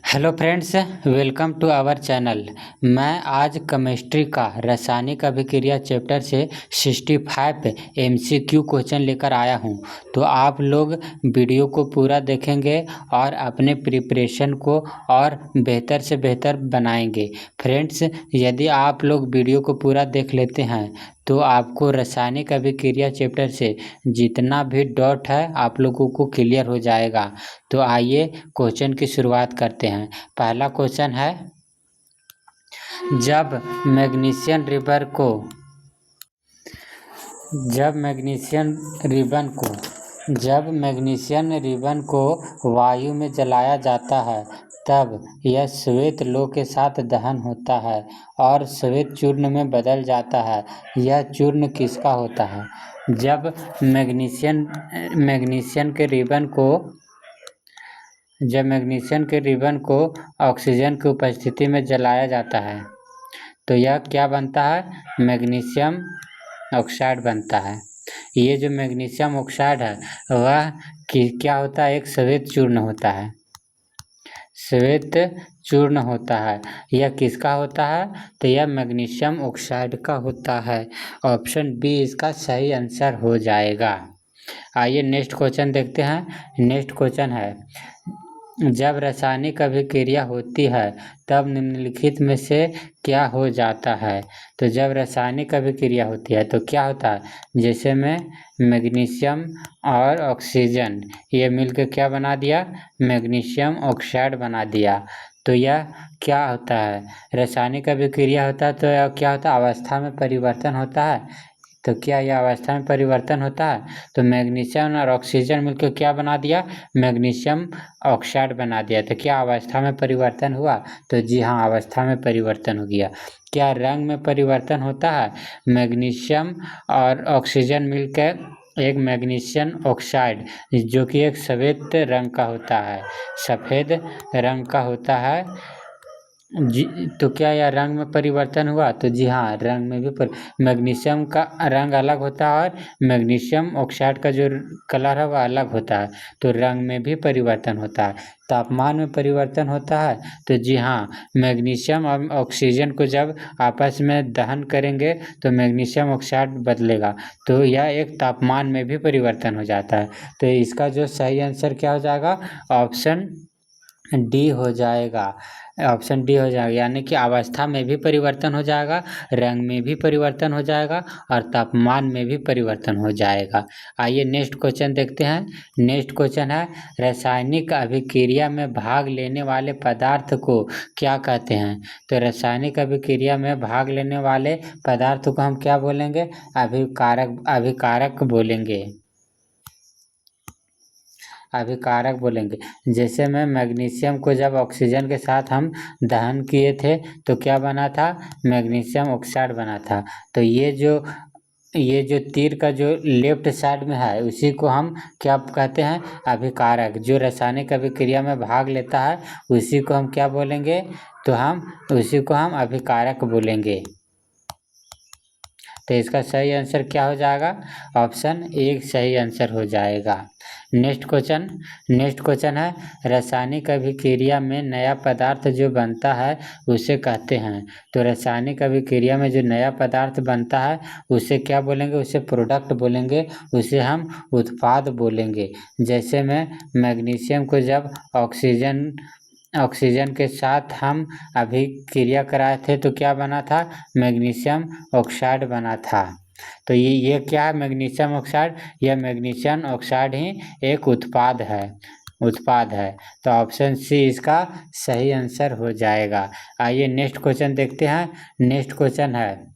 Hello friends, welcome to our channel. मैं आज chemistry का रासायनिक अभिक्रिया चैप्टर से 65 एमसीक्यू क्वेश्चन लेकर आया हूं। तो आप लोग वीडियो को पूरा देखेंगे और अपने प्रिपरेशन को और बेहतर से बेहतर बनाएंगे। फ्रेंड्स, यदि आप लोग वीडियो को पूरा देख लेते हैं तो आपको रासायनिक अभिक्रिया चैप्टर से जितना भी डाउट है आप लोगों को क्लियर हो जाएगा। तो आइए क्वेश्चन की शुरुआत करते हैं। पहला क्वेश्चन है, जब मैग्नीशियम रिबन को वायु में जलाया जाता है तब यह श्वेत लोह के साथ दहन होता है और श्वेत चूर्ण में बदल जाता है। यह चूर्ण किसका होता है? जब मैग्नीशियम के रिबन को ऑक्सीजन की उपस्थिति में जलाया जाता है तो यह क्या बनता है? मैग्नीशियम ऑक्साइड बनता है। ये जो मैग्नीशियम ऑक्साइड है वह क्या होता है? एक श्वेत चूर्ण होता है। श्वेत चूर्ण होता है। यह किसका होता है? तो यह मैग्नीशियम ऑक्साइड का होता है। ऑप्शन बी इसका सही आंसर हो जाएगा। आइए नेक्स्ट क्वेश्चन देखते हैं। नेक्स्ट क्वेश्चन है, जब रासायनिक अभिक्रिया होती है तब निम्नलिखित में से क्या हो जाता है? तो जब रासायनिक अभिक्रिया होती है तो क्या होता है? जैसे में मैग्नीशियम और ऑक्सीजन ये मिलकर क्या बना दिया? मैग्नीशियम ऑक्साइड बना दिया। तो यह क्या होता है? रासायनिक अभिक्रिया होता है तो यह क्या होता है? अवस्था में परिवर्तन होता है। तो क्या यह अवस्था में परिवर्तन होता है? तो मैग्नीशियम और ऑक्सीजन मिलकर क्या बना दिया? मैग्नीशियम ऑक्साइड बना दिया। तो क्या अवस्था में परिवर्तन हुआ? तो जी हाँ, अवस्था में परिवर्तन हो गया। क्या रंग में परिवर्तन होता है? मैग्नीशियम और ऑक्सीजन मिलकर एक मैग्नीशियम ऑक्साइड जो कि एक सफ़ेद रंग का होता है, सफ़ेद रंग का होता है जी। तो क्या यह रंग में परिवर्तन हुआ? तो जी हाँ, रंग में भी मैग्नीशियम का रंग अलग होता है और मैग्नीशियम ऑक्साइड का जो कलर है वह अलग होता है। तो रंग में भी परिवर्तन होता है। तापमान में परिवर्तन होता है? तो जी हाँ, मैग्नीशियम और ऑक्सीजन को जब आपस में दहन करेंगे तो मैग्नीशियम ऑक्साइड बदलेगा, तो यह एक तापमान में भी परिवर्तन हो जाता है। तो इसका जो सही आंसर क्या हो जाएगा? ऑप्शन डी हो जाएगा। ऑप्शन डी हो जाएगा, यानी कि अवस्था में भी परिवर्तन हो जाएगा, रंग में भी परिवर्तन हो जाएगा और तापमान में भी परिवर्तन हो जाएगा। आइए नेक्स्ट क्वेश्चन देखते हैं। नेक्स्ट क्वेश्चन है, रासायनिक अभिक्रिया में भाग लेने वाले पदार्थ को क्या कहते हैं? तो रासायनिक अभिक्रिया में भाग लेने वाले पदार्थ को हम क्या बोलेंगे? अभिकारक बोलेंगे। अभिकारक बोलेंगे। जैसे में मैग्नीशियम को जब ऑक्सीजन के साथ हम दहन किए थे तो क्या बना था? मैग्नीशियम ऑक्साइड बना था। तो ये जो तीर का जो लेफ्ट साइड में है उसी को हम क्या कहते हैं? अभिकारक। जो रासायनिक अभिक्रिया में भाग लेता है उसी को हम क्या बोलेंगे? तो हम उसी को हम अभिकारक बोलेंगे। तो इसका सही आंसर क्या हो जाएगा? ऑप्शन ए सही आंसर हो जाएगा। नेक्स्ट क्वेश्चन है, रासायनिक अभिक्रिया में नया पदार्थ जो बनता है उसे कहते हैं। तो रासायनिक अभिक्रिया में जो नया पदार्थ बनता है उसे क्या बोलेंगे? उसे प्रोडक्ट बोलेंगे, उसे हम उत्पाद बोलेंगे। जैसे में मैग्नीशियम को जब ऑक्सीजन के साथ हम अभिक्रिया कराए थे तो क्या बना था? मैग्नीशियम ऑक्साइड बना था। तो ये क्या है? Magnesium oxide. यह मैग्नीशियम ऑक्साइड ही एक उत्पाद है। तो ऑप्शन सी इसका सही आंसर हो जाएगा। आइए नेक्स्ट क्वेश्चन देखते हैं। नेक्स्ट क्वेश्चन है,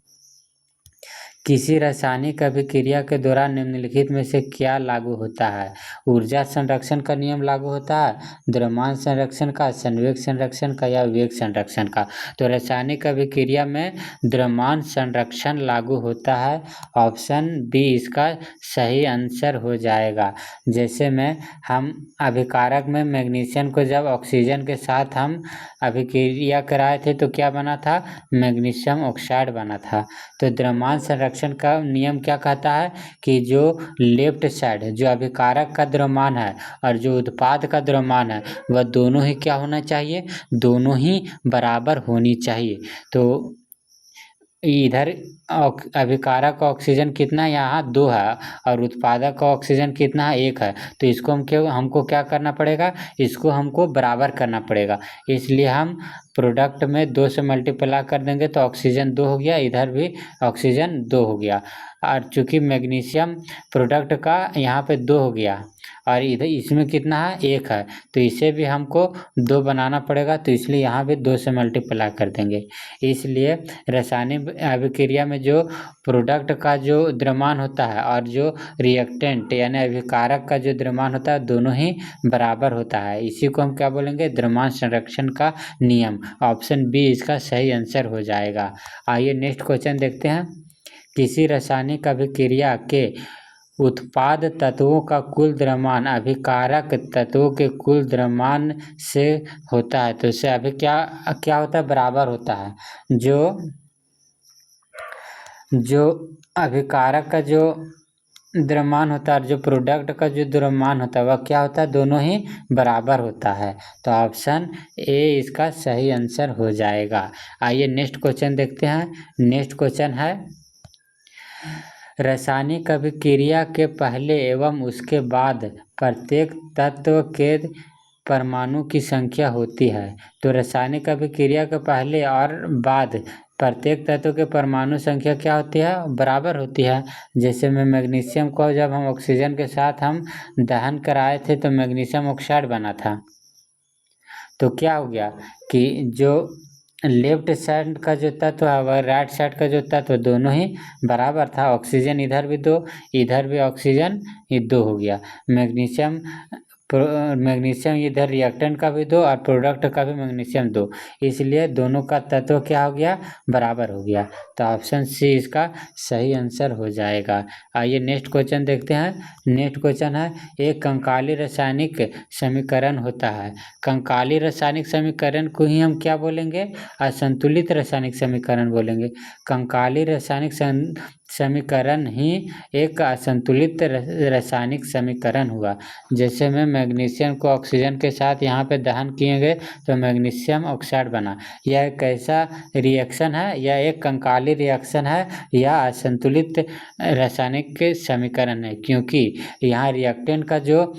किसी रासायनिक अभिक्रिया के दौरान निम्नलिखित में से क्या लागू होता है? ऊर्जा संरक्षण का नियम लागू होता है, द्रव्यमान संरक्षण का, संवेग संरक्षण का या वेग संरक्षण का? तो रासायनिक अभिक्रिया में द्रव्यमान संरक्षण लागू होता है। ऑप्शन बी इसका सही आंसर हो जाएगा। जैसे में हम अभिकारक में मैग्नीशियम को जब ऑक्सीजन के साथ हम अभिक्रिया कराए थे तो क्या बना था? मैग्नीशियम ऑक्साइड बना था। तो द्रव्यमान संरक्षण संरक्षण का नियम क्या कहता है कि जो लेफ्ट साइड जो अभिकारक का द्रव्यमान है और जो उत्पाद का द्रव्यमान है वह दोनों ही क्या होना चाहिए, दोनों ही बराबर होनी चाहिए। तो इधर अभिकारक ऑक्सीजन कितना है, यहाँ 2 है और उत्पादक का ऑक्सीजन कितना है, 1 है। तो इसको हमको क्या करना पड़ेगा, इसको हमको बराबर करना पड़ेगा। इसलिए हम प्रोडक्ट में 2 से मल्टीप्लाई कर देंगे तो ऑक्सीजन 2 हो गया, इधर भी ऑक्सीजन 2 हो गया। और चूँकि मैग्नीशियम प्रोडक्ट का यहाँ पे 2 हो गया और इधर इसमें कितना है, 1 है, तो इसे भी हमको 2 बनाना पड़ेगा। तो इसलिए यहाँ भी 2 से मल्टीप्लाई कर देंगे। इसलिए रासायनिक अभिक्रिया में जो प्रोडक्ट का जो द्रव्यमान होता है और जो रिएक्टेंट यानी अभिकारक का जो द्रव्यमान होता है दोनों ही बराबर होता है। इसी को हम क्या बोलेंगे, द्रव्यमान संरक्षण का नियम। ऑप्शन बी इसका सही आंसर हो जाएगा। आइए नेक्स्ट क्वेश्चन देखते हैं। किसी रासायनिक अभिक्रिया के उत्पाद तत्वों का कुल द्रव्यमान अभिकारक तत्वों के कुल द्रव्यमान से होता है। तो इससे अभी क्या होता है, बराबर होता है। जो अभिकारक का जो द्रव्यमान होता है और जो प्रोडक्ट का जो द्रव्यमान होता है वह क्या होता है, दोनों ही बराबर होता है। तो ऑप्शन ए इसका सही आंसर हो जाएगा। आइए नेक्स्ट क्वेश्चन देखते हैं। नेक्स्ट क्वेश्चन है, रासायनिक अभिक्रिया के पहले एवं उसके बाद प्रत्येक तत्व के परमाणु की संख्या होती है। तो रासायनिक अभिक्रिया के पहले और बाद प्रत्येक तत्व के परमाणु संख्या क्या होती है, बराबर होती है। जैसे में मैग्नीशियम को जब हम ऑक्सीजन के साथ हम दहन कराए थे तो मैग्नीशियम ऑक्साइड बना था। तो क्या हो गया कि जो लेफ्ट साइड का जो तत्व है वह राइट साइड का जो तत्व दोनों ही बराबर था। ऑक्सीजन इधर भी 2, इधर भी ऑक्सीजन ये 2 हो गया। मैग्नीशियम इधर रिएक्टेंट का भी 2 और प्रोडक्ट का भी मैग्नीशियम 2, इसलिए दोनों का तत्व क्या हो गया, बराबर हो गया। तो ऑप्शन सी इसका सही आंसर हो जाएगा। आइए नेक्स्ट क्वेश्चन देखते हैं। नेक्स्ट क्वेश्चन है, एक कंकाली रासायनिक समीकरण होता है। कंकाली रासायनिक समीकरण को ही हम क्या बोलेंगे, असंतुलित रासायनिक समीकरण बोलेंगे। कंकाली रासायनिक समीकरण ही एक असंतुलित रासायनिक समीकरण हुआ। जैसे में मैग्नीशियम को ऑक्सीजन के साथ यहाँ पे दहन किए गए तो मैग्नीशियम ऑक्साइड बना। यह एक कैसा रिएक्शन है, यह एक कंकाली रिएक्शन है या असंतुलित रासायनिक समीकरण है, क्योंकि यहाँ रिएक्टेंट का जो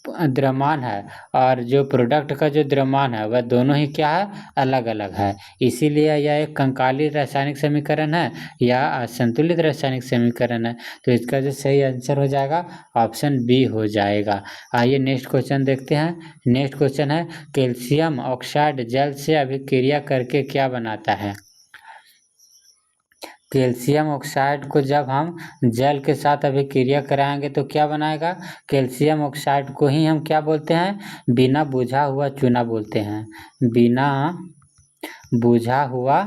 द्रव्यमान है और जो प्रोडक्ट का जो द्रव्यमान है वह दोनों ही क्या है, अलग अलग है। इसीलिए यह एक कंकाली रासायनिक समीकरण है या असंतुलित रासायनिक समीकरण है। तो इसका जो सही आंसर हो जाएगा ऑप्शन बी हो जाएगा। आइए नेक्स्ट क्वेश्चन देखते हैं। नेक्स्ट क्वेश्चन है, कैल्शियम ऑक्साइड जल से अभिक्रिया करके क्या बनाता है। कैल्शियम ऑक्साइड को जब हम जल के साथ अभिक्रिया कराएंगे तो क्या बनाएगा, कैल्शियम ऑक्साइड को ही हम क्या बोलते हैं, बिना बुझा हुआ चूना बोलते हैं। बिना बुझा हुआ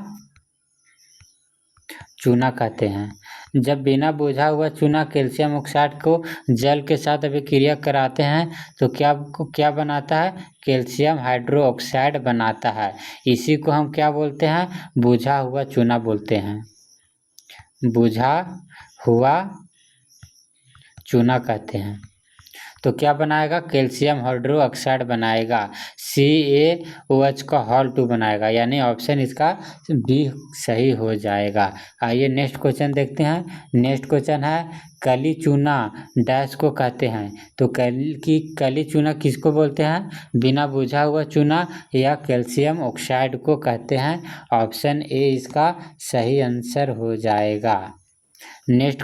चूना कहते हैं। जब बिना बुझा हुआ चूना कैल्शियम ऑक्साइड को जल के साथ अभिक्रिया कराते हैं तो क्या बनाता है, कैल्शियम हाइड्रो ऑक्साइड बनाता है। इसी को हम क्या बोलते हैं, बुझा हुआ चूना बोलते हैं, बुझा हुआ चूना कहते हैं। तो क्या बनाएगा, कैल्शियम हाइड्रो ऑक्साइड बनाएगा, CaOH का हॉल 2 बनाएगा, यानी ऑप्शन इसका बी सही हो जाएगा। आइए नेक्स्ट क्वेश्चन देखते हैं। नेक्स्ट क्वेश्चन है, कली चूना डैश को कहते हैं। तो कली चूना किसको बोलते हैं, बिना बुझा हुआ चूना या कैल्शियम ऑक्साइड को कहते हैं। ऑप्शन ए इसका सही आंसर हो जाएगा। नेक्स्ट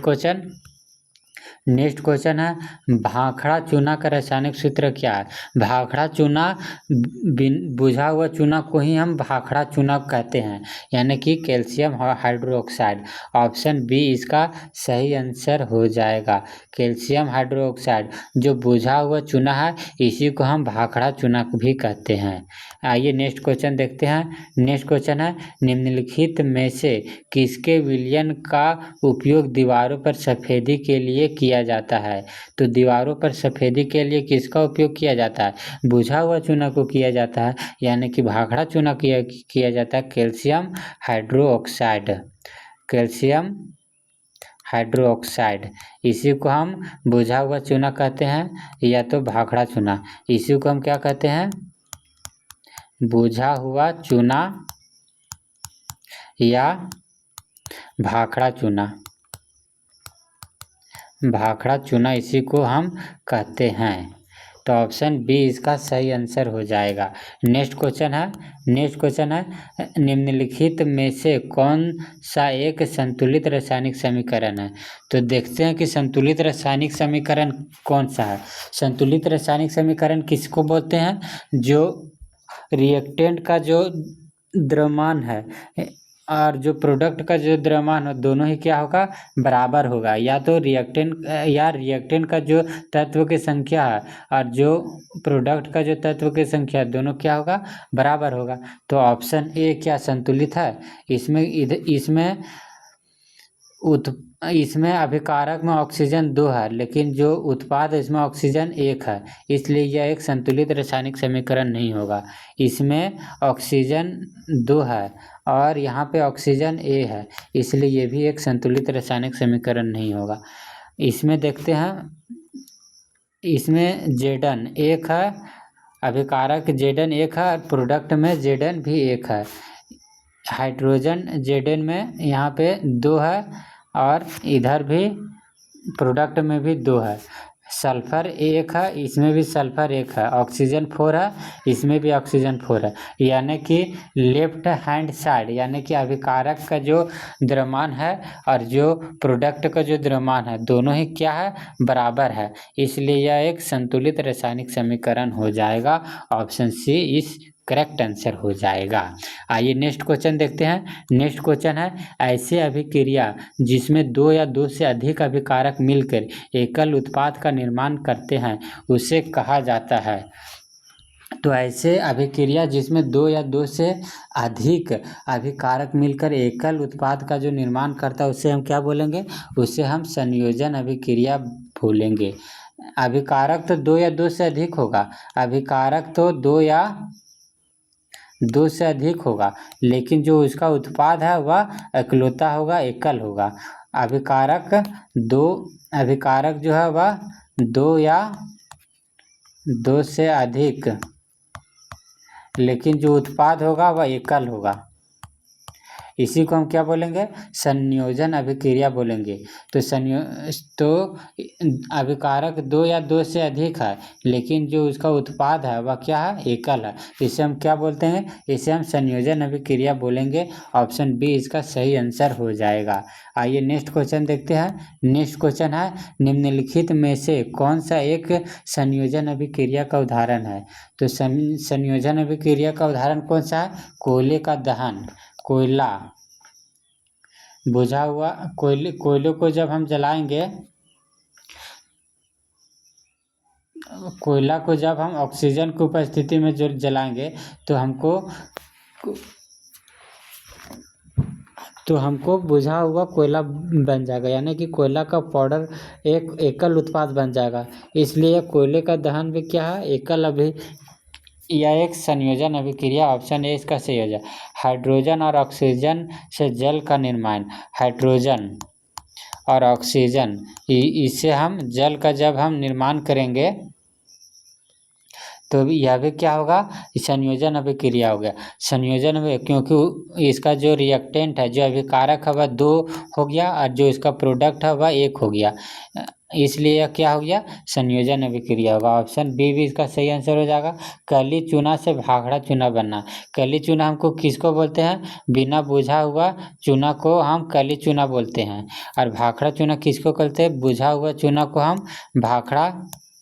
क्वेश्चन है, भाखड़ा चूना का रासायनिक सूत्र क्या है। भाखड़ा चूना बुझा हुआ चूना को ही हम भाखड़ा चूना कहते हैं, यानी कि कैल्शियम हाइड्रोक्साइड। ऑप्शन बी इसका सही आंसर हो जाएगा। कैल्शियम हाइड्रोक्साइड जो बुझा हुआ चूना है इसी को हम भाखड़ा चूना भी कहते हैं। आइए नेक्स्ट क्वेश्चन देखते हैं। नेक्स्ट क्वेश्चन है, निम्नलिखित में से किसके विलयन का उपयोग दीवारों पर सफेदी के लिए किया जाता है। तो दीवारों पर सफेदी के लिए किसका उपयोग किया जाता है, बुझा हुआ चूना को किया जाता है, यानी कि भाखड़ा चूना किया जाता है, कैल्शियम हाइड्रोक्साइड। कैल्शियम हाइड्रोक्साइड, इसी को हम बुझा हुआ चूना कहते हैं या तो भाखड़ा चूना। इसी को हम क्या कहते हैं? बुझा हुआ चूना या भाखड़ा चूना। भाखड़ा चूना इसी को हम कहते हैं। तो ऑप्शन बी इसका सही आंसर हो जाएगा। नेक्स्ट क्वेश्चन है निम्नलिखित में से कौन सा एक संतुलित रासायनिक समीकरण है? तो देखते हैं कि संतुलित रासायनिक समीकरण कौन सा है। संतुलित रासायनिक समीकरण किसको बोलते हैं? जो रिएक्टेंट का जो द्रव्यमान है और जो प्रोडक्ट का जो द्रव्यमान है दोनों ही क्या होगा? बराबर होगा। या तो रिएक्टेंट का जो तत्व की संख्या है और जो प्रोडक्ट का जो तत्व की संख्या है दोनों क्या होगा? बराबर होगा। तो ऑप्शन ए क्या संतुलित है? इसमें अभिकारक में ऑक्सीजन 2 है, लेकिन जो उत्पाद है इसमें ऑक्सीजन 1 है, इसलिए यह एक संतुलित रासायनिक समीकरण नहीं होगा। इसमें ऑक्सीजन 2 है और यहाँ पे ऑक्सीजन ए है, इसलिए ये भी एक संतुलित रासायनिक समीकरण नहीं होगा। इसमें देखते हैं, इसमें Zn 1 है, अभिकारक Zn 1 है, प्रोडक्ट में Zn भी 1 है। हाइड्रोजन Zn में यहाँ पे 2 है और इधर भी प्रोडक्ट में भी 2 है। सल्फर 1 है, इसमें भी सल्फर 1 है। ऑक्सीजन 4 है, इसमें भी ऑक्सीजन 4 है। यानी कि लेफ्ट हैंड साइड यानी कि अभिकारक का जो द्रव्यमान है और जो प्रोडक्ट का जो द्रव्यमान है दोनों ही क्या है? बराबर है, इसलिए यह एक संतुलित रासायनिक समीकरण हो जाएगा। ऑप्शन सी इस करेक्ट आंसर हो जाएगा। आइए नेक्स्ट क्वेश्चन देखते हैं। नेक्स्ट क्वेश्चन है ऐसे अभिक्रिया जिसमें 2 या 2 से अधिक अभिकारक मिलकर एकल उत्पाद का निर्माण करते हैं उसे कहा जाता है। तो ऐसे अभिक्रिया जिसमें 2 या 2 से अधिक अभिकारक मिलकर एकल उत्पाद का जो निर्माण करता है उसे हम क्या बोलेंगे? उसे हम संयोजन अभिक्रिया बोलेंगे। अभिकारक तो 2 या 2 से अधिक होगा, अभिकारक तो 2 या 2 से अधिक होगा, लेकिन जो उसका उत्पाद है वह इकलौता होगा, एकल होगा। अभिकारक जो है वह 2 या 2 से अधिक, लेकिन जो उत्पाद होगा वह एकल होगा। इसी को हम क्या बोलेंगे? संयोजन अभिक्रिया बोलेंगे। तो अभिकारक 2 या 2 से अधिक है, लेकिन जो उसका उत्पाद है वह क्या है? एकल है। इसे हम क्या बोलते हैं? इसे हम संयोजन अभिक्रिया बोलेंगे। ऑप्शन बी इसका सही आंसर हो जाएगा। आइए नेक्स्ट क्वेश्चन देखते हैं। नेक्स्ट क्वेश्चन है निम्नलिखित में से कौन सा एक संयोजन अभिक्रिया का उदाहरण है? तो संयोजन अभिक्रिया का उदाहरण कौन सा है? कोयले का दहन। कोयला बुझा हुआ कोयले को जब हम जलाएंगे, कोयला को जब हम ऑक्सीजन की उपस्थिति में जो जलाएंगे तो हमको बुझा हुआ कोयला बन जाएगा, यानी कि कोयला का पाउडर एक एकल उत्पाद बन जाएगा। इसलिए कोयले का दहन भी क्या है? एकल यह एक संयोजन अभिक्रिया। ऑप्शन ए इसका सही हो जाए। हाइड्रोजन और ऑक्सीजन से जल का निर्माण। हाइड्रोजन और ऑक्सीजन इसे हम जल का जब हम निर्माण करेंगे तो यह भी क्या होगा? संयोजन अभिक्रिया हो गया। संयोजन में क्योंकि इसका जो रिएक्टेंट है, जो अभिकारक है वह 2 हो गया और जो इसका प्रोडक्ट है वह 1 हो गया, इसलिए यह क्या हो गया? संयोजन अभिक्रिया होगा। ऑप्शन बी भी इसका सही आंसर हो जाएगा। कली चूना से भाखड़ा चूना बनना। कली चूना हमको किसको बोलते हैं? बिना बुझा हुआ चूना को हम कली चूना बोलते हैं, और भाखड़ा चूना किसको कहते हैं? बुझा हुआ चूना को हम भाखड़ा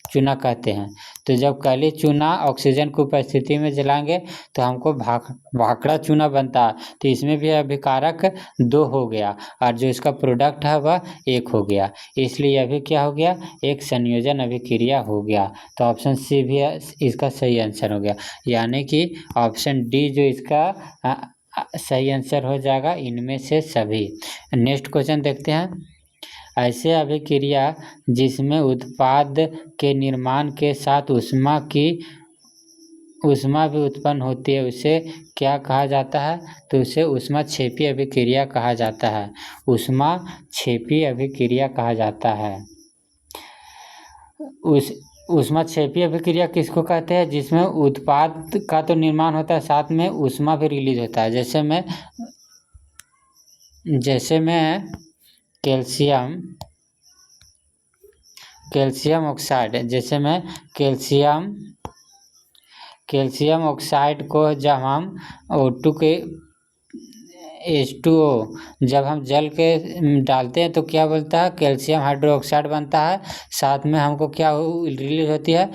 चूना कहते हैं। तो जब कली चूना ऑक्सीजन की उपस्थिति में जलाएंगे तो हमको भाखड़ा चूना बनता है। तो इसमें भी अभिकारक 2 हो गया और जो इसका प्रोडक्ट है वह 1 हो गया, इसलिए यह भी क्या हो गया? एक संयोजन अभिक्रिया हो गया। तो ऑप्शन सी भी इसका सही आंसर हो गया, यानी कि ऑप्शन डी जो इसका सही आंसर हो जाएगा इनमें से सभी। नेक्स्ट क्वेश्चन देखते हैं। ऐसे अभिक्रिया जिसमें उत्पाद के निर्माण के साथ ऊष्मा की ऊष्मा भी उत्पन्न होती है, उसे क्या कहा जाता है? तो उसे ऊष्माक्षेपी अभिक्रिया कहा जाता है। ऊष्माक्षेपी अभिक्रिया कहा जाता है। ऊष्माक्षेपी अभिक्रिया किसको कहते हैं? जिसमें उत्पाद का तो निर्माण होता है, साथ में ऊष्मा भी रिलीज होता है। जैसे में कैल्शियम ऑक्साइड, जैसे में कैल्शियम ऑक्साइड को जब हम O2 के H2O जब हम जल के डालते हैं तो क्या बोलता है? कैल्शियम हाइड्रोक्साइड बनता है। साथ में हमको क्या रिलीज होती है?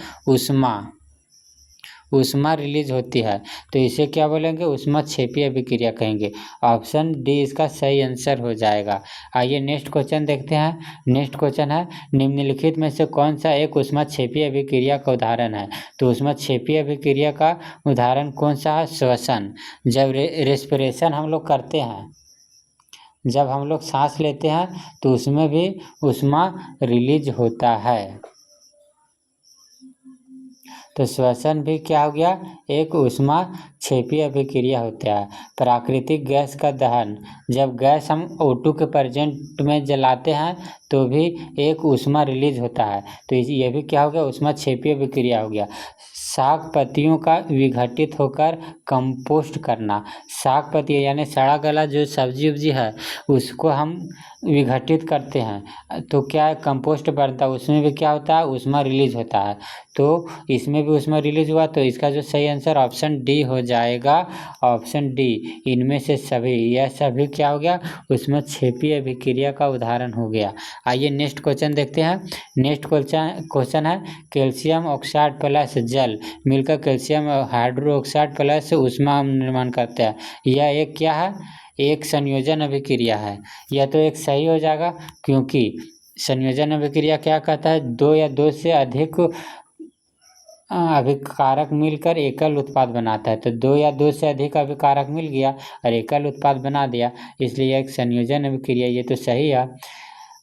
ऊष्मा रिलीज होती है। तो इसे क्या बोलेंगे? ऊष्माक्षेपी अभिक्रिया कहेंगे। ऑप्शन डी इसका सही आंसर हो जाएगा। आइए नेक्स्ट क्वेश्चन देखते हैं। नेक्स्ट क्वेश्चन है, निम्नलिखित में से कौन सा एक ऊष्माक्षेपी अभिक्रिया का उदाहरण है? तो ऊष्माक्षेपी अभिक्रिया का उदाहरण कौन सा है? श्वसन। जब रेस्पिरेशन हम लोग करते हैं, जब हम लोग सांस लेते हैं तो उसमें भी ऊष्मा रिलीज होता है। तो श्वसन भी क्या हो गया? एक ऊष्माक्षेपी अभिक्रिया होता है। प्राकृतिक गैस का दहन, जब गैस हम O2 के प्रेजेंट में जलाते हैं तो भी एक ऊष्मा रिलीज होता है। तो ये भी क्या हो गया? ऊष्माक्षेपी अभिक्रिया हो गया। साग पत्तियों का विघटित होकर कंपोस्ट करना। साग पत्ती यानी सड़ा गला जो सब्जी उब्जी है उसको हम विघटित करते हैं तो क्या है? कंपोस्ट बनता है, उसमें भी क्या होता है? ऊष्मा रिलीज होता है। तो इसमें भी ऊष्मा रिलीज हुआ, तो इसका जो सही आंसर ऑप्शन डी हो जाएगा। ऑप्शन डी, इनमें से सभी, यह सभी क्या हो गया? ऊष्माक्षेपी अभिक्रिया का उदाहरण हो गया। आइए नेक्स्ट क्वेश्चन देखते हैं। नेक्स्ट क्वेश्चन है, कैल्शियम ऑक्साइड प्लस जल मिलकर कैल्शियम हाइड्रोक्साइड प्लस ऊष्मा निर्माण करते हैं। यह एक क्या है? एक संयोजन अभिक्रिया है। यह तो एक सही हो जाएगा, क्योंकि संयोजन अभिक्रिया क्या कहता है? दो या दो से अधिक अभिकारक मिलकर एकल उत्पाद बनाता है। तो दो या दो से अधिक अभिकारक मिल गया और एकल उत्पाद बना दिया, इसलिए एक संयोजन अभिक्रिया, ये तो सही है।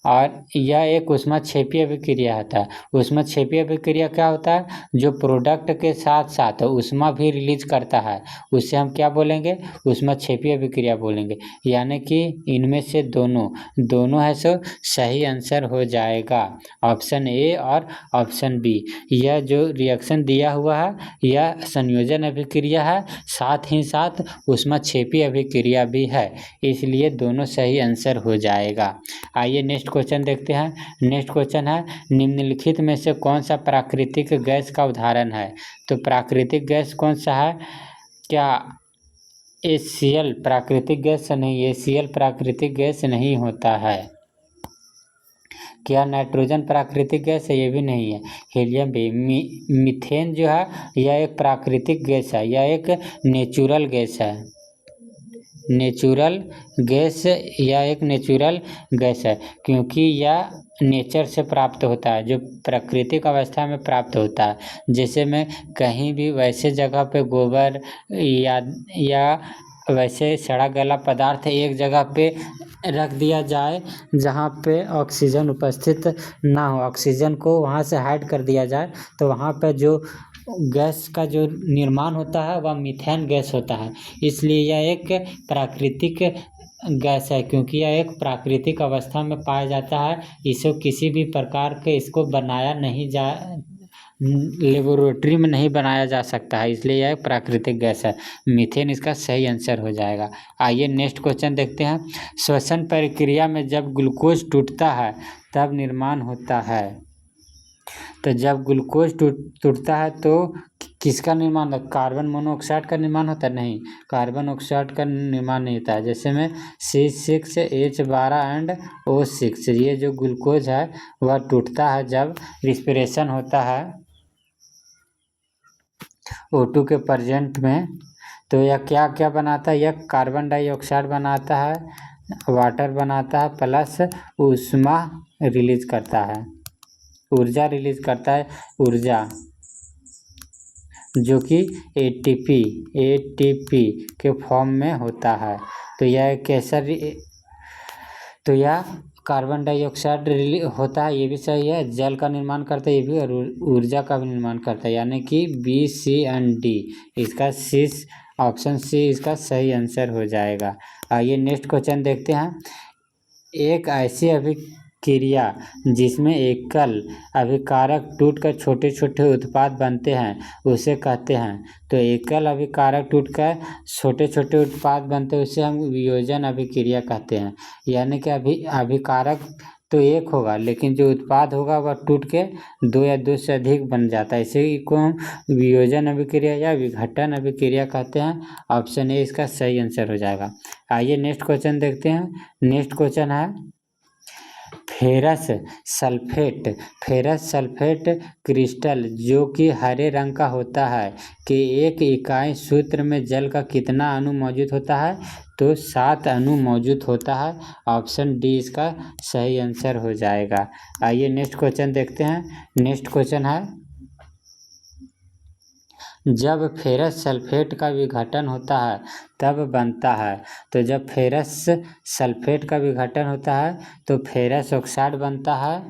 और यह एक ऊष्माक्षेपी अभिक्रिया होता है। ऊष्माक्षेपी अभिक्रिया क्या होता है? जो प्रोडक्ट के साथ साथ ऊष्मा भी रिलीज करता है, उससे हम क्या बोलेंगे? ऊष्माक्षेपी अभिक्रिया बोलेंगे। यानी कि इनमें से दोनों है सो सही आंसर हो जाएगा। ऑप्शन ए और ऑप्शन बी। यह जो रिएक्शन दिया हुआ है यह संयोजन अभिक्रिया है, साथ ही साथ ऊष्माक्षेपी अभिक्रिया भी है, इसलिए दोनों सही आंसर हो जाएगा। आइए नेक्स्ट क्वेश्चन देखते हैं। नेक्स्ट क्वेश्चन है, निम्नलिखित में से कौन सा प्राकृतिक गैस का उदाहरण है? तो प्राकृतिक गैस कौन सा है? क्या HCl प्राकृतिक गैस नहीं? HCl प्राकृतिक गैस नहीं होता है। क्या नाइट्रोजन प्राकृतिक गैस है? ये भी नहीं है। हीलियम भी। मीथेन जो है यह एक प्राकृतिक गैस है, यह एक नेचुरल गैस है। नेचुरल गैस, या एक नेचुरल गैस है, क्योंकि यह नेचर से प्राप्त होता है, जो प्राकृतिक अवस्था में प्राप्त होता है। जैसे में कहीं भी वैसे जगह पे गोबर या वैसे सड़ा गला पदार्थ एक जगह पे रख दिया जाए जहाँ पे ऑक्सीजन उपस्थित ना हो, ऑक्सीजन को वहाँ से हाइड कर दिया जाए, तो वहाँ पे जो गैस का जो निर्माण होता है वह मीथेन गैस होता है। इसलिए यह एक प्राकृतिक गैस है, क्योंकि यह एक प्राकृतिक अवस्था में पाया जाता है। इसे किसी भी प्रकार के इसको बनाया नहीं जा लेबोरेटरी में नहीं बनाया जा सकता है, इसलिए यह प्राकृतिक गैस है। मीथेन इसका सही आंसर हो जाएगा। आइए नेक्स्ट क्वेश्चन देखते हैं। श्वसन प्रक्रिया में जब ग्लूकोज टूटता है तब निर्माण होता है। तो जब ग्लूकोज टूटता है तो किसका निर्माण होता है? कार्बन मोनोऑक्साइड का निर्माण होता है? नहीं, कार्बन ऑक्साइड का निर्माण नहीं होता है। जैसे में C6H12 एंड O6, ये जो ग्लूकोज है वह टूटता है जब रिस्पिरेशन होता है O2 के प्रेजेंट में। तो यह क्या क्या बनाता है? यह कार्बन डाइऑक्साइड बनाता है, वाटर बनाता है, प्लस ऊष्मा रिलीज करता है, ऊर्जा रिलीज करता है, ऊर्जा जो कि ATP के फॉर्म में होता है। तो यह कार्बन डाइऑक्साइड होता है, ये भी सही है। जल का निर्माण करता है, ये भी। और ऊर्जा का भी निर्माण करता है, यानी कि बी, सी एंड डी। इसका सी, ऑप्शन सी इसका सही आंसर हो जाएगा। आइए नेक्स्ट क्वेश्चन देखते हैं। एक ऐसी अभिक्रिया जिसमें एकल अभिकारक टूटकर छोटे छोटे उत्पाद बनते हैं उसे कहते हैं। तो एकल अभिकारक टूटकर छोटे छोटे उत्पाद बनते हैं उसे हम वियोजन अभिक्रिया कहते हैं। यानी कि अभिकारक तो एक होगा, लेकिन जो उत्पाद होगा वह टूट के दो या दो से अधिक बन जाता है। इसी को हम वियोजन अभिक्रिया या विघटन अभिक्रिया कहते हैं। ऑप्शन ए इसका सही आंसर हो जाएगा। आइए नेक्स्ट क्वेश्चन देखते हैं। नेक्स्ट क्वेश्चन है ferrous sulphate. Ferrous sulphate crystal जो कि हरे रंग का होता है कि एक इकाई सूत्र में जल का कितना अणु मौजूद होता है? तो 7 अणु मौजूद होता है। ऑप्शन डी इसका सही आंसर हो जाएगा। आइए नेक्स्ट क्वेश्चन देखते हैं। नेक्स्ट क्वेश्चन है जब फेरस सल्फेट का विघटन होता है तब बनता है। तो जब फेरस सल्फेट का विघटन होता है तो फेरस ऑक्साइड बनता है,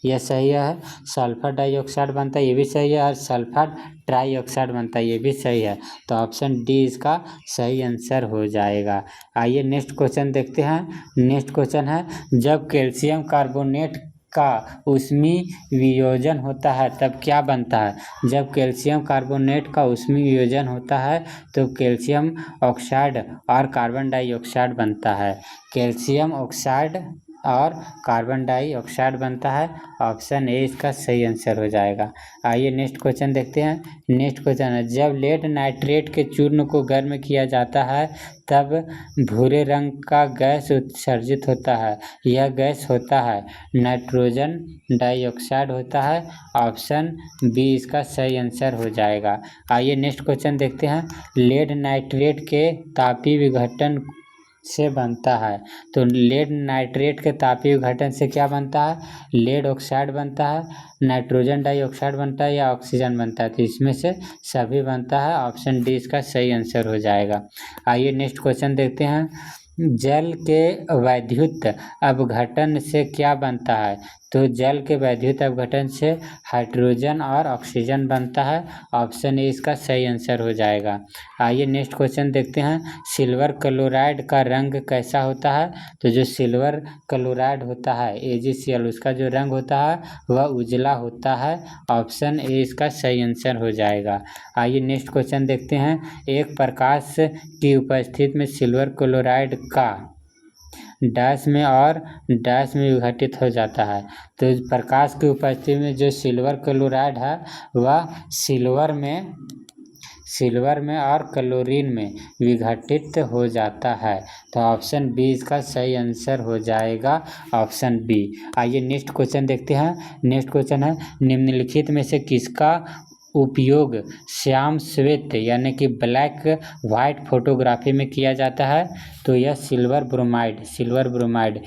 यह सही है। सल्फर डाइऑक्साइड बनता है, ये भी सही है। और सल्फर ट्राइऑक्साइड बनता है, ये भी सही है। तो ऑप्शन डी इसका सही आंसर हो जाएगा। आइए नेक्स्ट क्वेश्चन देखते हैं। नेक्स्ट क्वेश्चन है जब कैल्शियम कार्बोनेट का ऊष्मीय वियोजन होता है तब क्या बनता है? जब कैल्शियम कार्बोनेट का ऊष्मीय वियोजन होता है तो कैल्शियम ऑक्साइड और कार्बन डाइऑक्साइड बनता है। कैल्शियम ऑक्साइड और कार्बन डाइऑक्साइड बनता है। ऑप्शन ए इसका सही आंसर हो जाएगा। आइए नेक्स्ट क्वेश्चन देखते हैं। नेक्स्ट क्वेश्चन है जब लेड नाइट्रेट के चूर्ण को गर्म किया जाता है तब भूरे रंग का गैस उत्सर्जित होता है। यह गैस होता है नाइट्रोजन डाइऑक्साइड होता है। ऑप्शन बी इसका सही आंसर हो जाएगा। आइए नेक्स्ट क्वेश्चन देखते हैं। लेड नाइट्रेट के तापीय विघटन से बनता है। तो लेड नाइट्रेट के तापीय विघटन से क्या बनता है? लेड ऑक्साइड बनता है, नाइट्रोजन डाइऑक्साइड बनता है या ऑक्सीजन बनता है? तो इसमें से सभी बनता है। ऑप्शन डी इसका सही आंसर हो जाएगा। आइए नेक्स्ट क्वेश्चन देखते हैं। जल के वैद्युत अपघटन से क्या बनता है? तो जल के वैद्युत अपघटन से हाइड्रोजन और ऑक्सीजन बनता है। ऑप्शन ए इसका सही आंसर हो जाएगा। आइए नेक्स्ट क्वेश्चन देखते हैं। सिल्वर क्लोराइड का रंग कैसा होता है? तो जो सिल्वर क्लोराइड होता है AgCl, उसका जो रंग होता है वह उजला होता है। ऑप्शन ए इसका सही आंसर हो जाएगा। आइए नेक्स्ट क्वेश्चन देखते हैं। एक प्रकाश की उपस्थिति में सिल्वर क्लोराइड का डैश में और डैश में विघटित हो जाता है। तो प्रकाश की उपस्थिति में जो सिल्वर क्लोराइड है वह सिल्वर में और क्लोरीन में विघटित हो जाता है। तो ऑप्शन बी इसका सही आंसर हो जाएगा। Option B. आइए नेक्स्ट क्वेश्चन देखते हैं। नेक्स्ट क्वेश्चन है निम्नलिखित में से किसका उपयोग श्याम श्वेत यानी कि ब्लैक वाइट फोटोग्राफी में किया जाता है? तो यह silver bromide silver bromide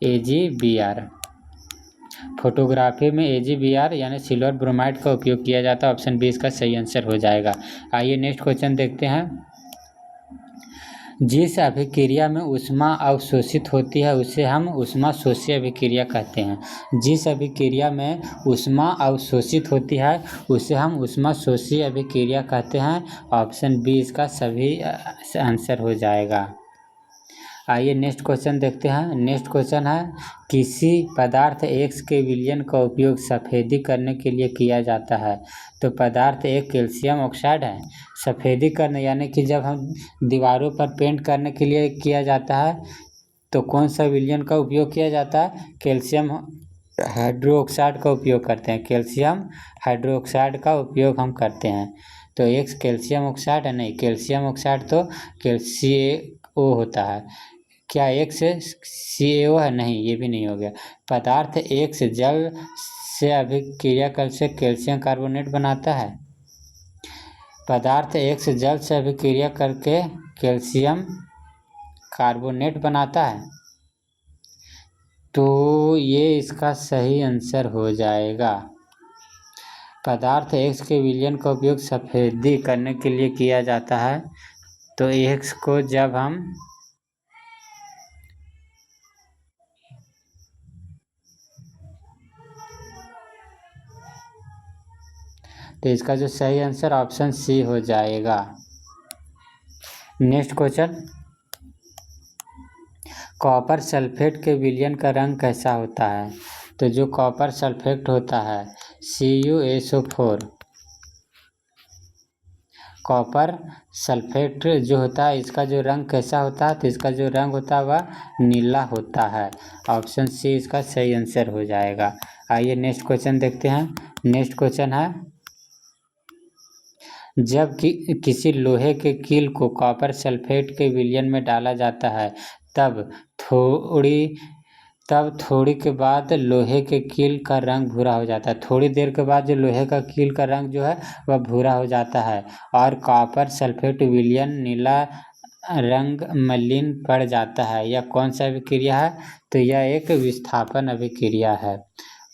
AgBr photography में AgBr यानी सिल्वर ब्रोमाइड का उपयोग किया जाता है। ऑप्शन बी इसका सही आंसर हो जाएगा। आइए नेक्स्ट क्वेश्चन देखते हैं। जिस अभिक्रिया में ऊष्मा अवशोषित होती है उसे हम ऊष्माशोषी अभिक्रिया कहते हैं। जिस अभिक्रिया में ऊष्मा अवशोषित होती है उसे हम ऊष्माशोषी अभिक्रिया कहते हैं। ऑप्शन बी इसका सभी आंसर हो जाएगा। आइए नेक्स्ट क्वेश्चन देखते हैं। नेक्स्ट क्वेश्चन है किसी पदार्थ X के विलयन का उपयोग सफ़ेदी करने के लिए किया जाता है। तो पदार्थ एक कैल्शियम ऑक्साइड है। सफ़ेदी करने यानी कि जब हम दीवारों पर पेंट करने के लिए किया जाता है तो कौन सा विलयन का उपयोग किया जाता है? कैल्शियम हाइड्रोक्साइड का उपयोग करते हैं। कैल्शियम हाइड्रोक्साइड का उपयोग हम करते हैं। तो X कैल्शियम ऑक्साइड है? नहीं, कैल्शियम ऑक्साइड तो CaO होता है। क्या X CaO है? नहीं, ये भी नहीं हो गया। पदार्थ X जल से अभिक्रिया कर से कैल्शियम कार्बोनेट बनाता है। पदार्थ X जल से अभिक्रिया करके कैल्शियम कार्बोनेट बनाता है। तो ये इसका सही आंसर हो जाएगा। पदार्थ X के विलयन का उपयोग सफेदी करने के लिए किया जाता है। तो X को जब हम तो इसका जो सही आंसर ऑप्शन सी हो जाएगा। नेक्स्ट क्वेश्चन, कॉपर सल्फेट के विलयन का रंग कैसा होता है? तो जो कॉपर सल्फेट होता है CuSO4, कॉपर सल्फेट जो होता है इसका जो रंग कैसा होता है? तो इसका जो रंग होता है वह नीला होता है। ऑप्शन सी इसका सही आंसर हो जाएगा। आइए नेक्स्ट क्वेश्चन देखते हैं। नेक्स्ट क्वेश्चन है, जब किसी लोहे के कील को कॉपर सल्फेट के विलयन में डाला जाता है तब थोड़ी के बाद लोहे के कील का रंग भूरा हो जाता है। थोड़ी देर के बाद जो लोहे का कील का रंग जो है वह भूरा हो जाता है और कॉपर सल्फेट विलयन नीला रंग मलिन पड़ जाता है। यह कौन सा अभिक्रिया है? तो यह एक विस्थापन अभिक्रिया है।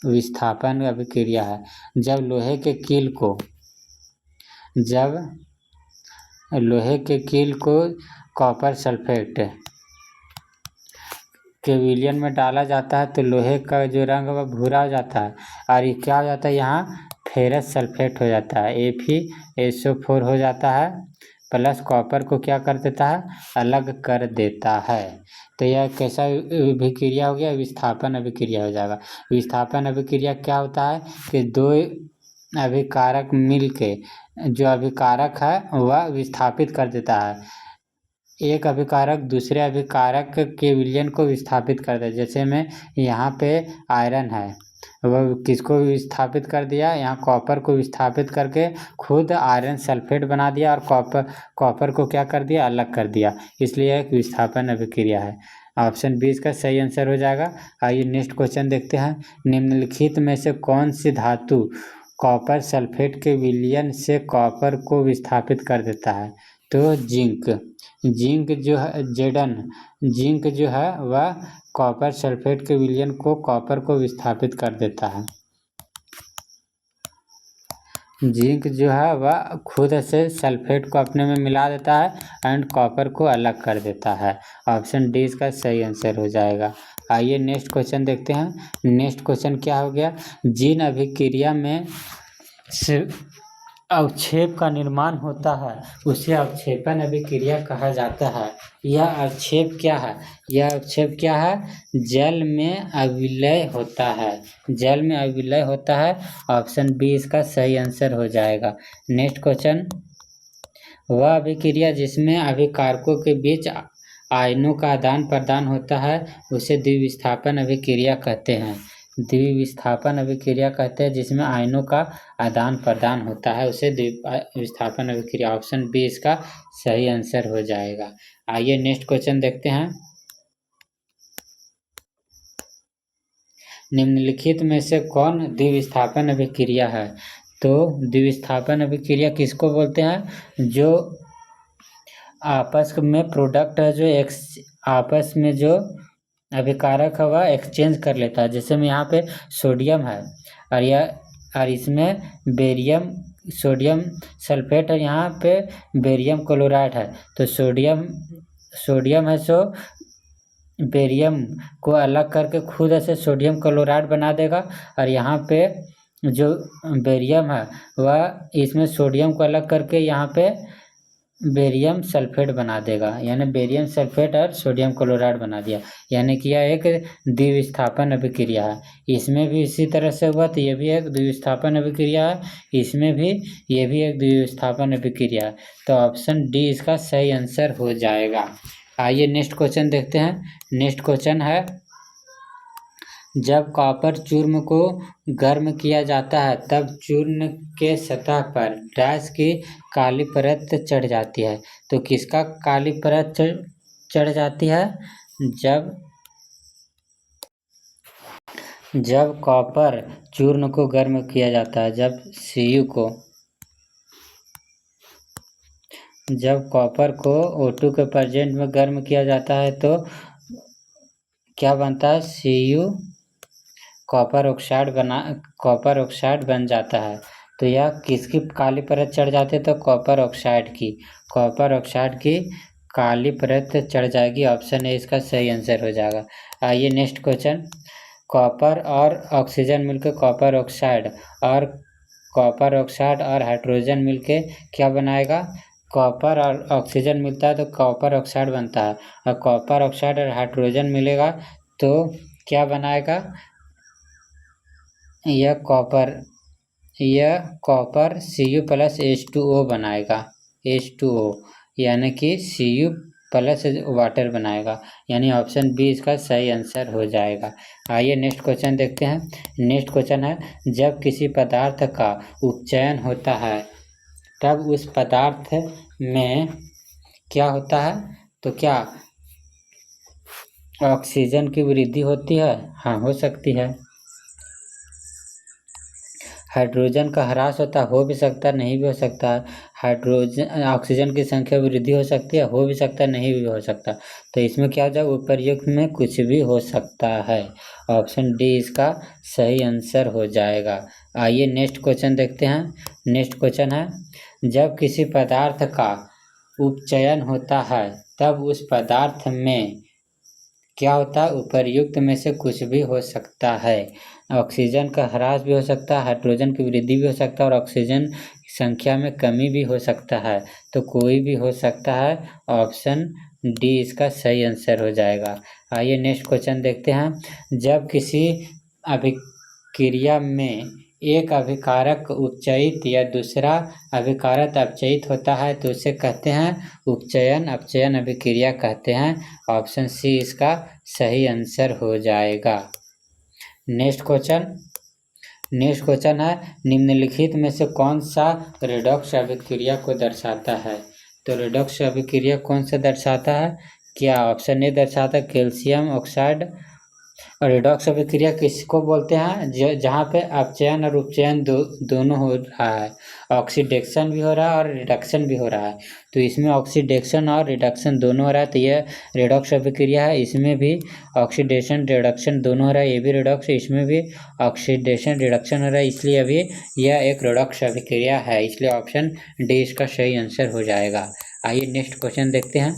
विस्थापन अभिक्रिया है। जब लोहे के कील को कॉपर सल्फेट के विलयन में डाला जाता है तो लोहे का जो रंग है वह भूरा हो जाता है और ये क्या हो जाता है, यहाँ फेरस सल्फेट हो जाता है, FeSO4 हो जाता है, प्लस कॉपर को क्या कर देता है, अलग कर देता है। तो यह कैसा अभिक्रिया हो गया? विस्थापन अभिक्रिया हो जाएगा। विस्थापन अभिक्रिया क्या होता है कि दो अभिकारक मिल के जो अभिकारक है वह विस्थापित कर देता है। एक अभिकारक दूसरे अभिकारक के विलयन को विस्थापित कर दे। जैसे में यहाँ पे आयरन है, वह किसको विस्थापित कर दिया? यहाँ कॉपर को विस्थापित करके खुद आयरन सल्फेट बना दिया और कॉपर को क्या कर दिया? अलग कर दिया। इसलिए एक विस्थापन अभिक्रिया है। ऑप्शन बी इसका सही आंसर हो जाएगा। आइए नेक्स्ट क्वेश्चन देखते हैं। निम्नलिखित में से कौन सी धातु कॉपर सल्फेट के विलयन से कॉपर को विस्थापित कर देता है? तो जिंक जो है जिंक जो है वह कॉपर सल्फेट के विलयन को कॉपर को विस्थापित कर देता है। जिंक जो है वह खुद से सल्फेट को अपने में मिला देता है एंड कॉपर को अलग कर देता है। ऑप्शन डी इसका सही आंसर हो जाएगा। आइए नेक्स्ट क्वेश्चन देखते हैं। नेक्स्ट क्वेश्चन क्या हो गया? जिन अभिक्रिया में से अवक्षेप का निर्माण होता है उसे अवक्षेपन अभिक्रिया कहा जाता है। यह अवक्षेप क्या है? यह अवक्षेप क्या है? जल में अविलय होता है। जल में अविलय होता है। ऑप्शन बी इसका सही आंसर हो जाएगा। नेक्स्ट क्वेश्चन, वह अभिक्रिया जिसमें अभिकारकों के बीच आयनों का आदान प्रदान होता है उसे द्विविस्थापन अभिक्रिया कहते हैं। द्विविस्थापन अभिक्रिया कहते हैं जिसमें आयनों का आदान प्रदान होता है उसे द्विविस्थापन अभिक्रिया। ऑप्शन बी इसका सही आंसर हो जाएगा। आइए नेक्स्ट क्वेश्चन देखते हैं। निम्नलिखित में से कौन द्विविस्थापन अभिक्रिया है? तो द्विविस्थापन अभिक्रिया किसको बोलते हैं? जो आपस में प्रोडक्ट है जो आपस में जो अभिकारक है वह एक्सचेंज कर लेता है। जैसे में यहाँ पे सोडियम है और इसमें सोडियम सल्फेट है, यहाँ पे बेरियम क्लोराइड है। तो सोडियम है सो बेरियम को अलग करके खुद ऐसे सोडियम क्लोराइड बना देगा और यहाँ पे जो बेरियम है वह इसमें सोडियम को अलग करके यहाँ पे बेरियम सल्फेट बना देगा, यानी बेरियम सल्फेट और सोडियम क्लोराइड बना दिया, यानी कि यह एक द्विविस्थापन अभिक्रिया है। इसमें भी इसी तरह से हुआ तो ये भी एक द्विविस्थापन अभिक्रिया है, इसमें भी ये भी एक द्विविस्थापन अभिक्रिया है। तो ऑप्शन डी इसका सही आंसर हो जाएगा। आइए नेक्स्ट क्वेश्चन देखते हैं। नेक्स्ट क्वेश्चन है, जब कॉपर चूर्ण को गर्म किया जाता है तब चूर्ण के सतह पर डैश की काली परत चढ़ जाती है। तो किसका काली परत चढ़ जाती है? जब कॉपर चूर्ण को गर्म किया जाता है, जब कॉपर को O2 के प्रेजेंट में गर्म किया जाता है तो क्या बनता है? Cu कॉपर ऑक्साइड बन जाता है। तो यह किसकी काली परत चढ़ जाती है? तो कॉपर ऑक्साइड की काली परत चढ़ जाएगी। ऑप्शन ए इसका सही आंसर हो जाएगा। आइए नेक्स्ट क्वेश्चन। कॉपर और ऑक्सीजन मिलकर कॉपर ऑक्साइड और हाइड्रोजन मिलके क्या बनाएगा? कॉपर और ऑक्सीजन मिलता है तो कॉपर ऑक्साइड बनता है, और कॉपर ऑक्साइड और हाइड्रोजन मिलेगा तो क्या बनाएगा? यह कॉपर Cu+H2O बनाएगा, H2O यानी कि Cu प्लस वाटर बनाएगा, यानी ऑप्शन बी इसका सही आंसर हो जाएगा। आइए नेक्स्ट क्वेश्चन देखते हैं। नेक्स्ट क्वेश्चन है, जब किसी पदार्थ का उपचयन होता है तब उस पदार्थ में क्या होता है? तो क्या ऑक्सीजन की वृद्धि होती है? हाँ, हो सकती है। हाइड्रोजन का ह्रास होता है? हो भी सकता है, नहीं भी हो सकता है। ऑक्सीजन की संख्या वृद्धि हो सकती है, हो भी सकता है, नहीं भी हो सकता। तो इसमें क्या हो जाएगा? उपर्युक्त में कुछ भी हो सकता है। ऑप्शन डी इसका सही आंसर हो जाएगा। आइए नेक्स्ट क्वेश्चन देखते हैं। नेक्स्ट क्वेश्चन है, जब किसी पदार्थ का उपचयन होता है तब उस पदार्थ में क्या होता है? उपर्युक्त में से कुछ भी हो सकता है। ऑक्सीजन का ह्रास भी हो सकता है, हाइड्रोजन की वृद्धि भी हो सकता है, और ऑक्सीजन संख्या में कमी भी हो सकता है। तो कोई भी हो सकता है। ऑप्शन डी इसका सही आंसर हो जाएगा। आइए नेक्स्ट क्वेश्चन देखते हैं। जब किसी अभिक्रिया में एक अभिकारक उपचयित या दूसरा अभिकारक अपचयित होता है तो उसे कहते हैं उपचयन अपचयन अभिक्रिया कहते हैं। ऑप्शन सी इसका सही आंसर हो जाएगा। नेक्स्ट क्वेश्चन है, निम्नलिखित में से कौन सा रेडॉक्स अभिक्रिया को दर्शाता है? तो रेडॉक्स अभिक्रिया कौन सा दर्शाता है? क्या ऑप्शन ए दर्शाता है कैल्शियम ऑक्साइड? और रेडॉक्स अभिक्रिया किसको बोलते हैं? जहाँ पे अपचयन और उपचयन दोनों हो रहा है, ऑक्सीडेशन भी हो रहा है और रिडक्शन भी हो रहा है। तो इसमें ऑक्सीडेशन और रिडक्शन दोनों हो रहा है, तो यह रेडॉक्स अभिक्रिया है। इसमें भी ऑक्सीडेशन रिडक्शन दोनों हो रहा है, ये भी रेडॉक्स, इसमें भी ऑक्सीडेशन रिडक्शन हो रहा है, इसलिए अभी यह एक रेडॉक्स अभिक्रिया है। इसलिए ऑप्शन डी इसका सही आंसर हो जाएगा। आइए नेक्स्ट क्वेश्चन देखते हैं।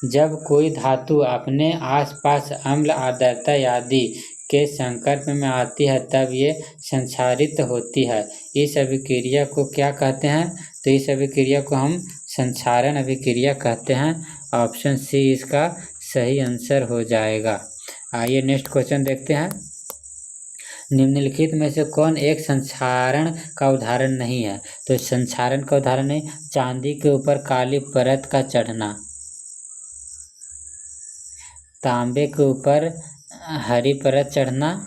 जब कोई धातु अपने आसपास अम्ल आर्द्रता आदि के संपर्क में आती है तब ये संक्षारित होती है। इस अभिक्रिया को क्या कहते हैं? तो इस अभिक्रिया को हम संक्षारण अभिक्रिया कहते हैं। ऑप्शन सी इसका सही आंसर हो जाएगा। आइए नेक्स्ट क्वेश्चन देखते हैं। निम्नलिखित में से कौन एक संक्षारण का उदाहरण नहीं है? तो संक्षारण का उदाहरण है चांदी के ऊपर काली परत का चढ़ना, तांबे के ऊपर हरी परत चढ़ना,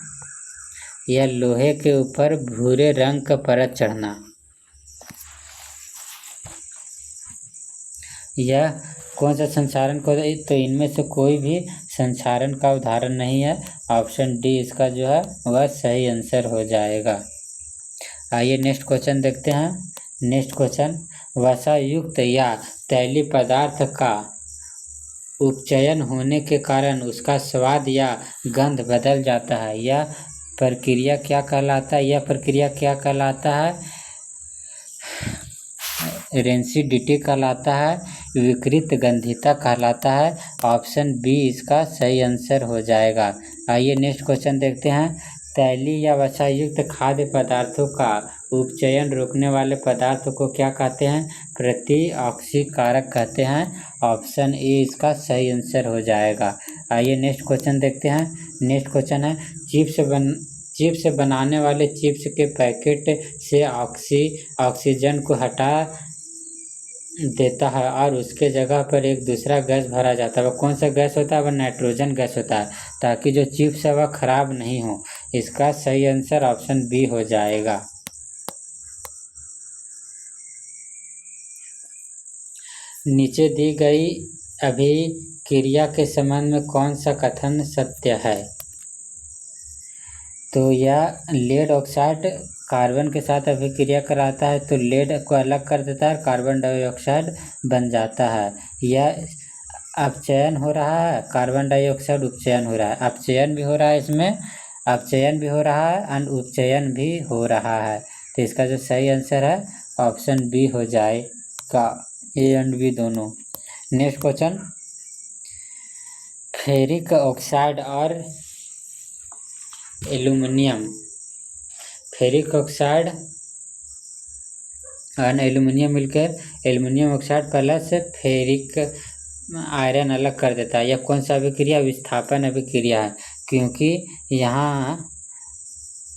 या लोहे के ऊपर भूरे रंग का परत चढ़ना। यह कौन सा संक्षारण को? तो इनमें से कोई भी संक्षारण का उदाहरण नहीं है। ऑप्शन डी इसका जो है वह सही आंसर हो जाएगा। आइए नेक्स्ट क्वेश्चन देखते हैं। नेक्स्ट क्वेश्चन, वसा युक्त या तैलीय पदार्थ का उपचयन होने के कारण उसका स्वाद या गंध बदल जाता है। यह प्रक्रिया क्या कहलाता है? यह प्रक्रिया क्या कहलाता है? रेंसिडिटी कहलाता है, विकृत गंधिता कहलाता है। ऑप्शन बी इसका सही आंसर हो जाएगा। आइए नेक्स्ट क्वेश्चन देखते हैं। तैलीय या वसायुक्त खाद्य पदार्थों का उपचयन रोकने वाले पदार्थ को क्या कहते हैं? प्रतिऑक्सीकारक कहते हैं। ऑप्शन ए इसका सही आंसर हो जाएगा। आइए नेक्स्ट क्वेश्चन देखते हैं। नेक्स्ट क्वेश्चन है, चिप्स बनाने वाले चिप्स के पैकेट से ऑक्सीजन को हटा देता है और उसके जगह पर एक दूसरा गैस भरा जाता है। वह कौन सा गैस होता है? वह नाइट्रोजन गैस होता है, ताकि जो चिप्स है वह खराब नहीं हो। इसका सही आंसर ऑप्शन बी हो जाएगा। नीचे दी गई अभिक्रिया के संबंध में कौन सा कथन सत्य है? तो यह लेड ऑक्साइड कार्बन के साथ अभिक्रिया कराता है तो लेड को अलग कर देता है, कार्बन डाइऑक्साइड बन जाता है। यह अपचयन हो रहा है, कार्बन डाइऑक्साइड उपचयन हो रहा है। अपचयन भी हो रहा है, इसमें अपचयन भी हो रहा है और उपचयन भी हो रहा है। तो इसका जो सही आंसर है ऑप्शन बी हो जाएगा, ए एंड बी दोनों। नेक्स्ट क्वेश्चन, फेरिक ऑक्साइड और एल्यूमिनियम, फेरिक ऑक्साइड और एल्यूमिनियम मिलकर aluminium oxide plus ferric iron अलग कर देता है। यह कौन सा अभिक्रिया? विस्थापन अभिक्रिया है, क्योंकि यहाँ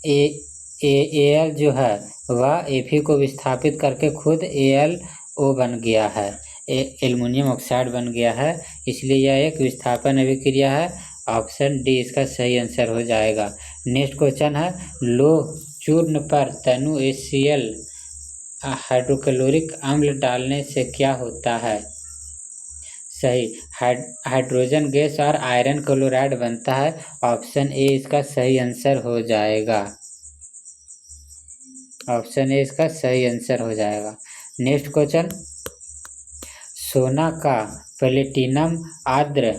Al जो है वह Fe को विस्थापित करके खुद AlO बन गया है, एल्युमिनियम ऑक्साइड बन गया है, इसलिए यह एक विस्थापन अभिक्रिया है। ऑप्शन डी इसका सही आंसर हो जाएगा। नेक्स्ट क्वेश्चन है, लोह चूर्ण पर तनु HCl हाइड्रोक्लोरिक अम्ल डालने से क्या होता है? सही, हाइड्रोजन गैस और आयरन क्लोराइड बनता है। ऑप्शन ए इसका सही आंसर हो जाएगा, ऑप्शन ए इसका सही आंसर हो जाएगा। नेक्स्ट क्वेश्चन, सोना का प्लेटिनम आर्द्र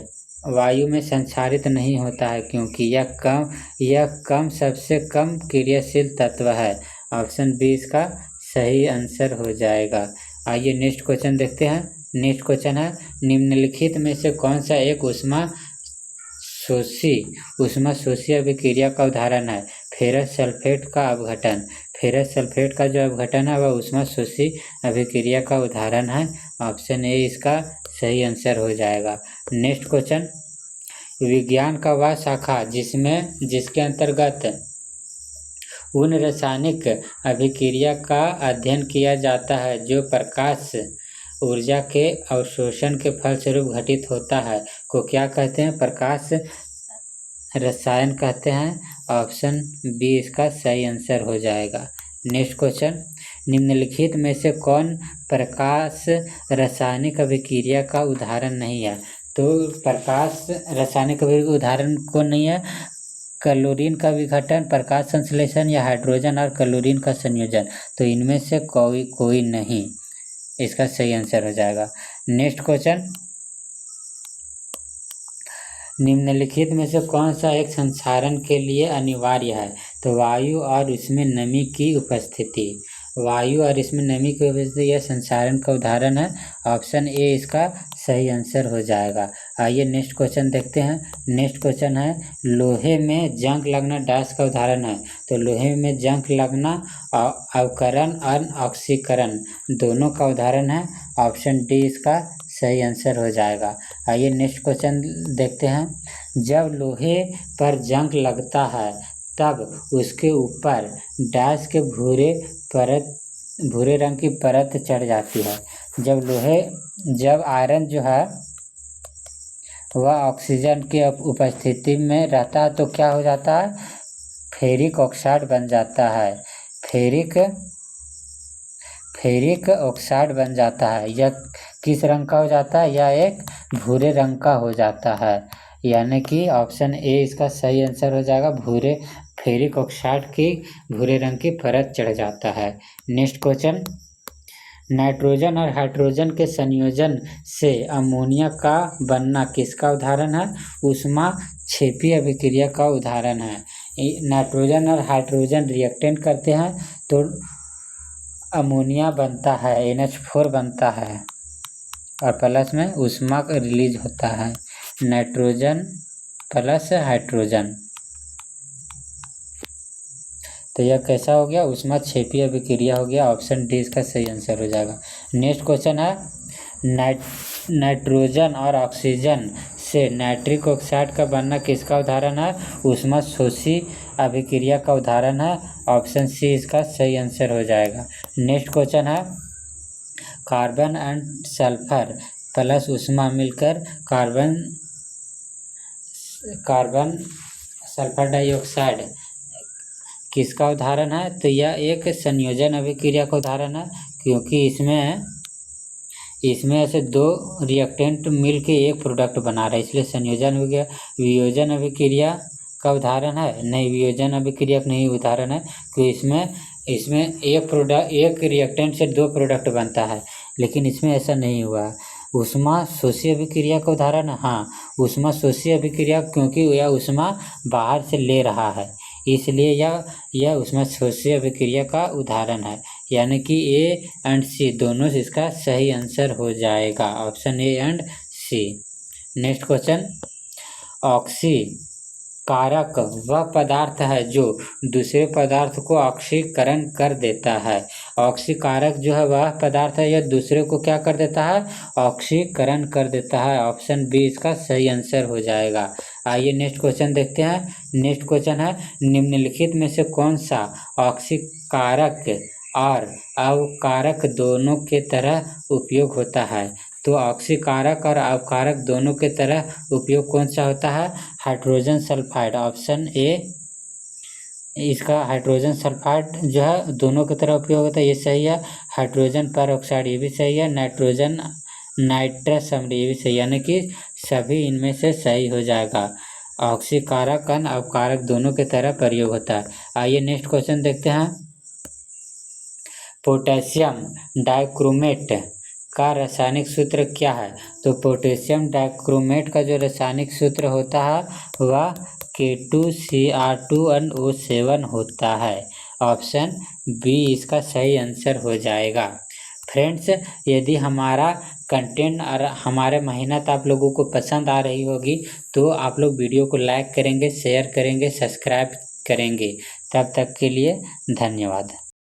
वायु में संचारित नहीं होता है क्योंकि यह सबसे कम क्रियाशील तत्व है। ऑप्शन बी इसका सही आंसर हो जाएगा। आइए नेक्स्ट क्वेश्चन देखते हैं। नेक्स्ट क्वेश्चन है, निम्नलिखित में से कौन सा एक ऊष्मा शोषी अभिक्रिया का उदाहरण है? फेरस सल्फेट का अपघटन, फेरस सल्फेट का जो अपघटन है वह ऊष्मा शोषी अभिक्रिया का उदाहरण है। ऑप्शन ए इसका सही आंसर हो जाएगा। नेक्स्ट क्वेश्चन, विज्ञान का वह शाखा जिसके अंतर्गत उन रासायनिक अभिक्रिया का अध्ययन किया जाता है जो प्रकाश ऊर्जा के अवशोषण के फलस्वरूप घटित होता है को क्या कहते हैं? प्रकाश रसायन कहते हैं। ऑप्शन बी इसका सही आंसर हो जाएगा। नेक्स्ट क्वेश्चन, निम्नलिखित में से कौन प्रकाश रासायनिक अभिक्रिया का उदाहरण नहीं है? तो प्रकाश रासायनिक अभिक्रिया उदाहरण कौन नहीं है? क्लोरीन का विघटन, प्रकाश संश्लेषण या हाइड्रोजन और क्लोरीन का संयोजन। तो इनमें से कोई नहीं, इसका सही आंसर हो जाएगा। नेक्स्ट क्वेश्चन, निम्नलिखित में से कौन सा एक संचारण के लिए अनिवार्य है? तो वायु और इसमें नमी की उपस्थिति, वायु और इसमें नमी की उपस्थिति यह संचारण का उदाहरण है। ऑप्शन ए इसका सही आंसर हो जाएगा। आइए नेक्स्ट क्वेश्चन देखते हैं। नेक्स्ट क्वेश्चन है, लोहे में जंग लगना डैश का उदाहरण है? तो लोहे में जंग लगना अवकरण और ऑक्सीकरण दोनों का उदाहरण है। ऑप्शन डी इसका सही आंसर हो जाएगा। आइए नेक्स्ट क्वेश्चन देखते हैं। जब लोहे पर जंग लगता है तब उसके ऊपर डैश के भूरे रंग की परत चढ़ जाती है। जब आयरन जो है वह ऑक्सीजन की उपस्थिति में रहता है तो क्या हो जाता है? फेरिक ऑक्साइड बन जाता है, फेरिक ऑक्साइड बन जाता है। यह किस रंग का हो जाता है? यह एक भूरे रंग का हो जाता है, यानी कि ऑप्शन ए इसका सही आंसर हो जाएगा। फेरिक ऑक्साइड की भूरे रंग की परत चढ़ जाता है। नेक्स्ट क्वेश्चन, नाइट्रोजन और हाइड्रोजन के संयोजन से अमोनिया का बनना किसका उदाहरण है? ऊष्माक्षेपी अभिक्रिया का उदाहरण है। नाइट्रोजन और हाइड्रोजन रिएक्टेंट करते हैं तो अमोनिया बनता है, NH4 बनता है और प्लस में ऊष्मा रिलीज होता है, नाइट्रोजन प्लस हाइड्रोजन। तो यह कैसा हो गया? ऊष्माक्षेपी अभिक्रिया हो गया। ऑप्शन डी इसका सही आंसर हो जाएगा। नेक्स्ट क्वेश्चन है, नाइट्रोजन और ऑक्सीजन से नाइट्रिक ऑक्साइड का बनना किसका उदाहरण है? ऊष्मा शोषी अभिक्रिया का उदाहरण है। ऑप्शन सी इसका सही आंसर हो जाएगा। नेक्स्ट क्वेश्चन है, कार्बन एंड सल्फर प्लस ऊष्मा मिलकर कार्बन सल्फर डाइऑक्साइड किसका उदाहरण है? तो यह एक संयोजन अभिक्रिया का उदाहरण है, क्योंकि इसमें ऐसे दो रिएक्टेंट मिलके एक प्रोडक्ट बना रहे हैं, इसलिए संयोजन हो गया। वियोजन अभिक्रिया का उदाहरण है? नहीं, वियोजन अभिक्रिया का नहीं उदाहरण है, क्योंकि इसमें एक रिएक्टेंट से दो प्रोडक्ट बनता है, लेकिन इसमें ऐसा नहीं हुआ। ऊष्मा शोषी अभिक्रिया का उदाहरण है? हाँ, ऊष्मा शोषी अभिक्रिया, क्योंकि यह ऊष्मा बाहर से ले रहा है, इसलिए यह उसमें शोषी अभिक्रिया का उदाहरण है, यानी कि ए एंड सी दोनों से इसका सही आंसर हो जाएगा, option A and C. Next question, ऑक्सीकारक वह पदार्थ है जो दूसरे पदार्थ को ऑक्सीकरण कर देता है। ऑक्सीकारक जो है वह पदार्थ है, यह दूसरे को क्या कर देता है, ऑक्सीकरण कर देता है, ऑप्शन बी इसका सही आंसर हो जाएगा। आइए नेक्स्ट क्वेश्चन देखते हैं। नेक्स्ट क्वेश्चन है, निम्नलिखित में से कौन सा ऑक्सीकारक और अवकारक दोनों के तरह उपयोग होता है। तो ऑक्सीकारक और अवकारक दोनों के तरह उपयोग कौन सा होता है, हाइड्रोजन सल्फाइड, ऑप्शन ए इसका हाइड्रोजन सल्फाइड जो है दोनों की तरह उपयोग होता है, ये सही है। हाइड्रोजन पर ऑक्साइड ये भी सही है। नाइट्रोजन नाइट्रस अम्ल ये भी सही, यानी कि सभी इनमें से सही हो जाएगा। ऑक्सीकारक और अवकारक दोनों की तरह प्रयोग होता है। आइए नेक्स्ट क्वेश्चन देखते हैं। पोटेशियम डाइक्रोमेट का रासायनिक सूत्र क्या है। तो पोटेशियम डाइक्रोमेट का जो रासायनिक सूत्र होता है वह K2Cr2NO7 होता है, ऑप्शन बी इसका सही आंसर हो जाएगा। फ्रेंड्स, यदि हमारा कंटेंट और हमारे मेहनत आप लोगों को पसंद आ रही होगी तो आप लोग वीडियो को लाइक करेंगे, शेयर करेंगे, सब्सक्राइब करेंगे। तब तक के लिए धन्यवाद।